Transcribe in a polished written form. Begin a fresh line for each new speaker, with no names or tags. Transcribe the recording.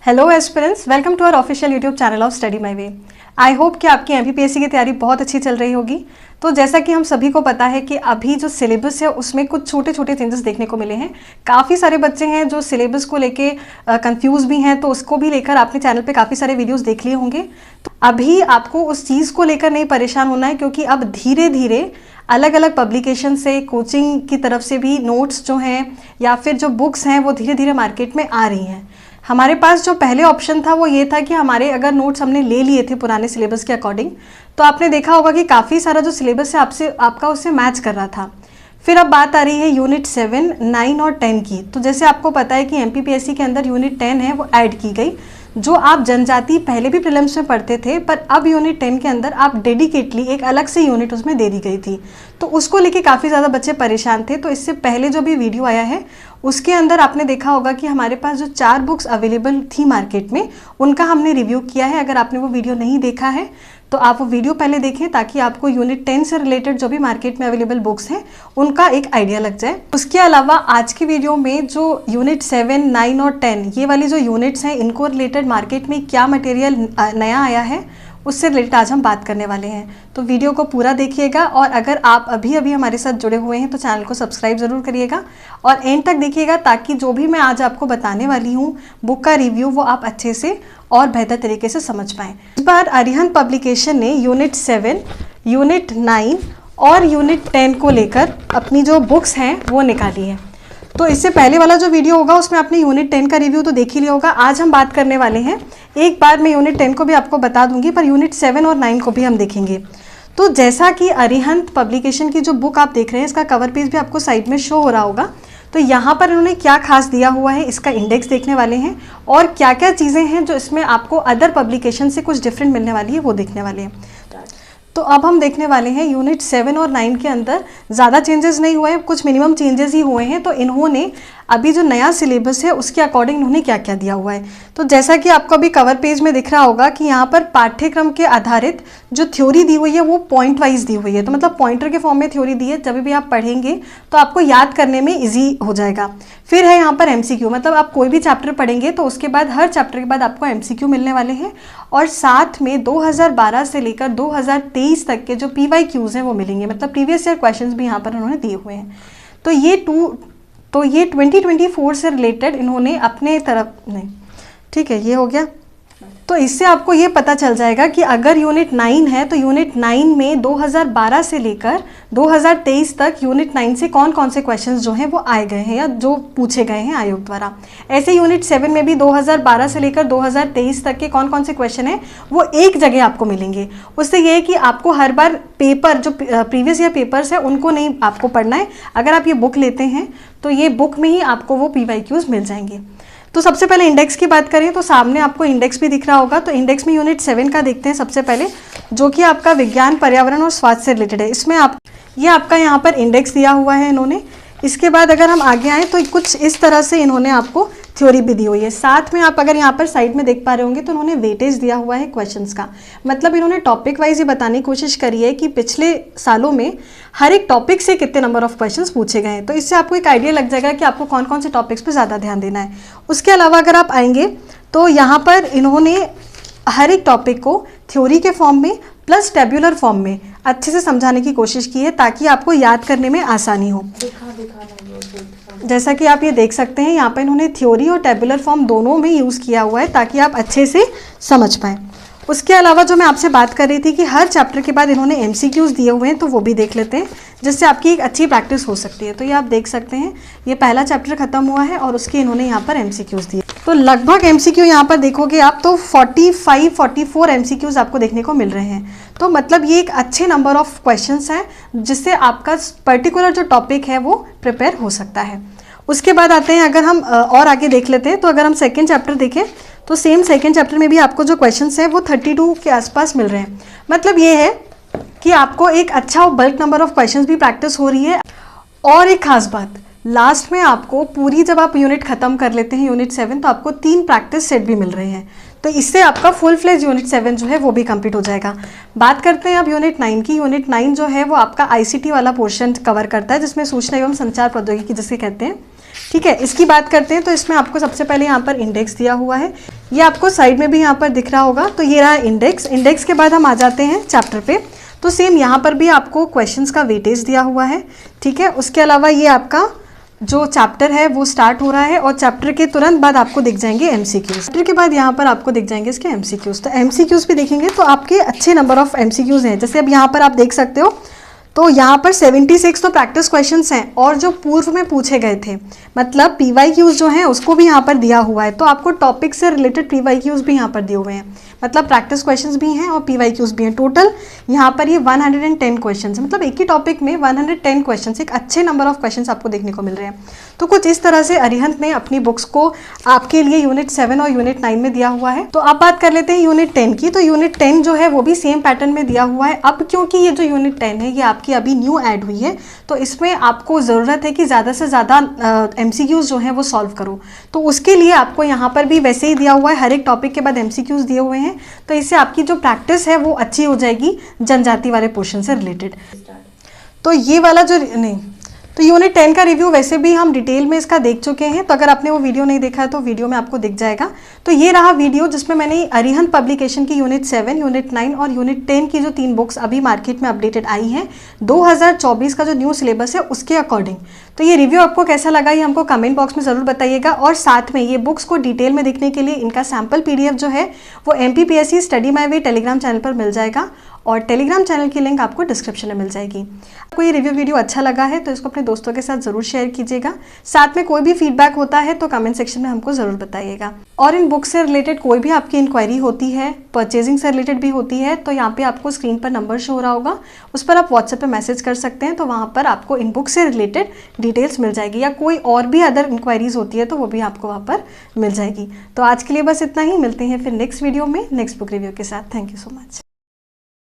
Hello aspirants, welcome to our official YouTube channel of study my way. I hope कि आपकी MPPSC की तैयारी बहुत अच्छी चल रही होगी। तो जैसा कि हम सभी को पता है कि अभी जो सिलेबस है उसमें कुछ छोटे छोटे चेंजेस देखने को मिले हैं। काफ़ी सारे बच्चे हैं जो सिलेबस को लेके कंफ्यूज भी हैं, तो उसको भी लेकर आपने चैनल पे काफ़ी सारे वीडियोस देख लिए होंगे। तो अभी आपको उस चीज़ को लेकर नहीं परेशान होना है, क्योंकि अब धीरे धीरे अलग अलग पब्लिकेशन से, कोचिंग की तरफ से भी नोट्स जो हैं या फिर जो बुक्स हैं वो धीरे धीरे मार्केट में आ रही हैं। हमारे पास जो पहले ऑप्शन था वो ये था कि हमारे अगर नोट्स हमने ले लिए थे पुराने सिलेबस के अकॉर्डिंग, तो आपने देखा होगा कि काफ़ी सारा जो सिलेबस है आपका उससे मैच कर रहा था। फिर अब बात आ रही है यूनिट 7, 9 और 10 की। तो जैसे आपको पता है कि एमपीपीएससी के अंदर यूनिट 10 है वो ऐड की गई, जो आप जनजाति पहले भी प्रीलिम्स में पढ़ते थे, पर अब यूनिट 10 के अंदर आप डेडिकेटली एक अलग से यूनिट उसमें दे दी गई थी। तो उसको लेके काफ़ी ज़्यादा बच्चे परेशान थे। तो इससे पहले जो भी वीडियो आया है उसके अंदर आपने देखा होगा कि हमारे पास जो 4 बुक्स अवेलेबल थी मार्केट में, उनका हमने रिव्यू किया है। अगर आपने वो वीडियो नहीं देखा है तो आप वो वीडियो पहले देखें, ताकि आपको यूनिट 10 से रिलेटेड जो भी मार्केट में अवेलेबल बुक्स हैं उनका एक आइडिया लग जाए। उसके अलावा आज की वीडियो में जो यूनिट 7, 9 और 10 ये वाली जो यूनिट्स हैं, इनको रिलेटेड मार्केट में क्या मटेरियल नया आया है उससे रिलेटेड आज हम बात करने वाले हैं। तो वीडियो को पूरा देखिएगा, और अगर आप अभी अभी हमारे साथ जुड़े हुए हैं तो चैनल को सब्सक्राइब ज़रूर करिएगा और एंड तक देखिएगा, ताकि जो भी मैं आज आपको बताने वाली हूँ बुक का रिव्यू वो आप अच्छे से और बेहतर तरीके से समझ पाएँ। इस बार अरिहंत पब्लिकेशन ने यूनिट 7, यूनिट 9 और यूनिट 10 को लेकर अपनी जो बुक्स हैं वो निकाली हैं। तो इससे पहले वाला जो वीडियो होगा उसमें आपने यूनिट 10 का रिव्यू तो देख ही लिया होगा। आज हम बात करने वाले हैं, एक बार मैं यूनिट 10 को भी आपको बता दूंगी, पर यूनिट 7 और 9 को भी हम देखेंगे। तो जैसा कि अरिहंत पब्लिकेशन की जो बुक आप देख रहे हैं, इसका कवर पेज भी आपको साइड में शो हो रहा होगा। तो यहाँ पर इन्होंने क्या खास दिया हुआ है, इसका इंडेक्स देखने वाले हैं, और क्या क्या चीज़ें हैं जो इसमें आपको अदर पब्लिकेशन से कुछ डिफरेंट मिलने वाली है वो देखने वाले हैं। तो अब हम देखने वाले हैं यूनिट 7 और 9 के अंदर ज़्यादा चेंजेस नहीं हुए हैं, कुछ मिनिमम चेंजेस ही हुए हैं। तो इन्होंने अभी जो नया सिलेबस है उसके अकॉर्डिंग इन्होंने क्या क्या दिया हुआ है। तो जैसा कि आपको अभी कवर पेज में दिख रहा होगा कि यहाँ पर पाठ्यक्रम के आधारित जो थ्योरी दी हुई है वो पॉइंट वाइज दी हुई है। तो मतलब पॉइंटर के फॉर्म में थ्योरी दी है, जब भी आप पढ़ेंगे तो आपको याद करने में ईजी हो जाएगा। फिर है यहाँ पर एमसीक्यू, मतलब आप कोई भी चैप्टर पढ़ेंगे तो उसके बाद हर चैप्टर के बाद आपको एमसीक्यू मिलने वाले हैं, और साथ में 2012 से लेकर 2023 तक के जो PYQs हैं वो मिलेंगे, मतलब प्रीवियस ईयर क्वेश्चंस भी यहाँ पर उन्होंने दिए हुए हैं। तो ये 2024 से रिलेटेड इन्होंने अपने तरफ नहीं, ठीक है, ये हो गया। तो इससे आपको ये पता चल जाएगा कि अगर यूनिट 9 है तो यूनिट 9 में 2012 से लेकर 2023 तक यूनिट 9 से कौन कौन से क्वेश्चंस जो हैं वो आए गए हैं या जो पूछे गए हैं आयोग द्वारा। ऐसे यूनिट 7 में भी 2012 से लेकर 2023 तक के कौन कौन से क्वेश्चन हैं वो एक जगह आपको मिलेंगे। उससे ये है कि आपको हर बार पेपर जो प्रीवियस ईयर पेपर्स है उनको नहीं आपको पढ़ना है। अगर आप ये बुक लेते हैं तो ये बुक में ही आपको वो PYQs मिल जाएंगे। तो सबसे पहले इंडेक्स की बात करें तो सामने आपको इंडेक्स भी दिख रहा होगा। तो इंडेक्स में यूनिट 7 का देखते हैं सबसे पहले, जो कि आपका विज्ञान, पर्यावरण और स्वास्थ्य से रिलेटेड है। इसमें ये आपका यहाँ पर इंडेक्स दिया हुआ है इन्होंने। इसके बाद अगर हम आगे आएँ तो कुछ इस तरह से इन्होंने आपको थ्योरी भी दी हुई है। साथ में आप अगर यहाँ पर साइड में देख पा रहे होंगे तो उन्होंने वेटेज दिया हुआ है क्वेश्चंस का, मतलब इन्होंने टॉपिक वाइज ये बताने की कोशिश करी है कि पिछले सालों में हर एक टॉपिक से कितने नंबर ऑफ क्वेश्चंस पूछे गए हैं। तो इससे आपको एक आइडिया लग जाएगा कि आपको कौन कौन से टॉपिक्स पे ज़्यादा ध्यान देना है। उसके अलावा अगर आप आएंगे तो यहाँ पर इन्होंने हर एक टॉपिक को थ्योरी के फॉर्म में प्लस टेबुलर फॉर्म में अच्छे से समझाने की कोशिश की है, ताकि आपको याद करने में आसानी हो। जैसा कि आप ये देख सकते हैं, यहाँ पर इन्होंने थ्योरी और टेबुलर फॉर्म दोनों में यूज़ किया हुआ है, ताकि आप अच्छे से समझ पाएँ। उसके अलावा जो मैं आपसे बात कर रही थी कि हर चैप्टर के बाद इन्होंने MCQs दिए हुए हैं, तो वो भी देख लेते हैं, जिससे आपकी एक अच्छी प्रैक्टिस हो सकती है। तो ये आप देख सकते हैं, ये पहला चैप्टर खत्म हुआ है और उसके इन्होंने यहाँ पर MCQs दिए। तो लगभग MCQ यहाँ पर देखोगे आप तो 45-44 MCQs आपको देखने को मिल रहे हैं। तो मतलब ये एक अच्छे नंबर ऑफ क्वेश्चंस हैं, जिससे आपका पर्टिकुलर जो टॉपिक है वो प्रिपेयर हो सकता है। उसके बाद आते हैं, अगर हम और आगे देख लेते हैं, तो अगर हम सेकेंड चैप्टर देखें तो सेम सेकेंड चैप्टर में भी आपको जो क्वेश्चंस हैं वो 32 के आसपास मिल रहे हैं। मतलब ये है कि आपको एक अच्छा बल्क नंबर ऑफ क्वेश्चंस भी प्रैक्टिस हो रही है। और एक खास बात, लास्ट में आपको पूरी जब आप यूनिट खत्म कर लेते हैं यूनिट 7, तो आपको 3 प्रैक्टिस सेट भी मिल रहे हैं। तो इससे आपका फुल फ्लेज यूनिट 7 जो है वो भी कंप्लीट हो जाएगा। बात करते हैं अब यूनिट 9 की। यूनिट 9 जो है वो आपका ICT वाला पोर्शन कवर करता है, जिसमें सूचना एवं संचार प्रौद्योगिकी जिसे कहते हैं। ठीक है, इसकी बात करते हैं तो इसमें आपको सबसे पहले यहाँ पर इंडेक्स दिया हुआ है, ये आपको साइड में भी यहाँ पर दिख रहा होगा, तो ये रहा इंडेक्स। इंडेक्स के बाद हम आ जाते हैं चैप्टर पे, तो सेम यहाँ पर भी आपको क्वेश्चंस का वेटेज दिया हुआ है। ठीक है, उसके अलावा ये आपका जो चैप्टर है वो स्टार्ट हो रहा है और चैप्टर के तुरंत बाद आपको दिख जाएंगे एमसीक्यूज। चैप्टर के बाद यहाँ पर आपको दिख जाएंगे इसके एमसीक्यूज। तो एमसीक्यूज भी देखेंगे तो आपके अच्छे नंबर ऑफ एमसीक्यूज हैं। जैसे अब यहाँ पर आप देख सकते हो तो यहाँ पर 76 तो प्रैक्टिस क्वेश्चंस हैं और जो पूर्व में पूछे गए थे, मतलब पीवाईक्यूज जो हैं उसको भी यहाँ पर दिया हुआ है। तो आपको टॉपिक से रिलेटेड पीवाईक्यूज भी यहाँ पर दिए हुए हैं, मतलब प्रैक्टिस क्वेश्चंस भी हैं और पीवाईक्यूज भी हैं। टोटल यहाँ पर ये 110 क्वेश्चंस, मतलब एक ही टॉपिक में 110 क्वेश्चंस, एक अच्छे नंबर ऑफ क्वेश्चंस आपको देखने को मिल रहे हैं। तो कुछ इस तरह से अरिहंत ने अपनी बुक्स को आपके लिए यूनिट 7 और यूनिट 9 में दिया हुआ है। तो अब बात कर लेते हैं यूनिट 10 की। तो यूनिट 10 जो है वो भी सेम पैटर्न में दिया हुआ है। अब क्योंकि ये जो यूनिट 10 है ये आपकी अभी न्यू ऐड हुई है, तो इसमें आपको ज़रूरत है कि ज़्यादा से ज़्यादा एमसीक्यूज जो है वो सॉल्व करो। तो उसके लिए आपको यहाँ पर भी वैसे ही दिया हुआ है, हर एक टॉपिक के बाद एमसीक्यूज दिए हुए हैं। तो इससे आपकी जो प्रैक्टिस है वो अच्छी हो जाएगी जनजाति वाले पोर्शन से रिलेटेड। तो ये वाला जो नहीं, तो यूनिट 10 का रिव्यू वैसे भी हम डिटेल में इसका देख चुके हैं, तो अगर आपने वो वीडियो नहीं देखा है तो वीडियो में आपको दिख जाएगा। तो ये रहा वीडियो जिसमें मैंने अरिहंत पब्लिकेशन की यूनिट 7, यूनिट 9 और यूनिट 10 की जो 3 बुक्स अभी मार्केट में अपडेटेड आई हैं 2024 का जो न्यू सिलेबस है उसके अकॉर्डिंग। तो ये रिव्यू आपको कैसा लगा ये हमको कमेंट बॉक्स में ज़रूर बताइएगा। और साथ में ये बुक्स को डिटेल में देखने के लिए इनका सैम्पल PDF जो है वो MPPSC स्टडी माई वे टेलीग्राम चैनल पर मिल जाएगा और टेलीग्राम चैनल की लिंक आपको डिस्क्रिप्शन में मिल जाएगी। आपको ये रिव्यू वीडियो अच्छा लगा है तो इसको अपने दोस्तों के साथ ज़रूर शेयर कीजिएगा। साथ में कोई भी फीडबैक होता है तो कमेंट सेक्शन में हमको ज़रूर बताइएगा। और इन बुक से रिलेटेड कोई भी आपकी इंक्वायरी होती है, परचेजिंग से रिलेटेड भी होती है, तो यहाँ पे आपको स्क्रीन पर नंबर शो हो रहा होगा, उस पर आप व्हाट्सएप पे मैसेज कर सकते हैं। तो वहाँ पर आपको इन बुक से रिलेटेड डिटेल्स मिल जाएगी, या कोई और भी अदर इंक्वायरीज होती है तो वो भी आपको वहाँ पर मिल जाएगी। तो आज के लिए बस इतना ही, मिलते हैं फिर नेक्स्ट वीडियो में नेक्स्ट बुक रिव्यू के साथ। Thank you so much.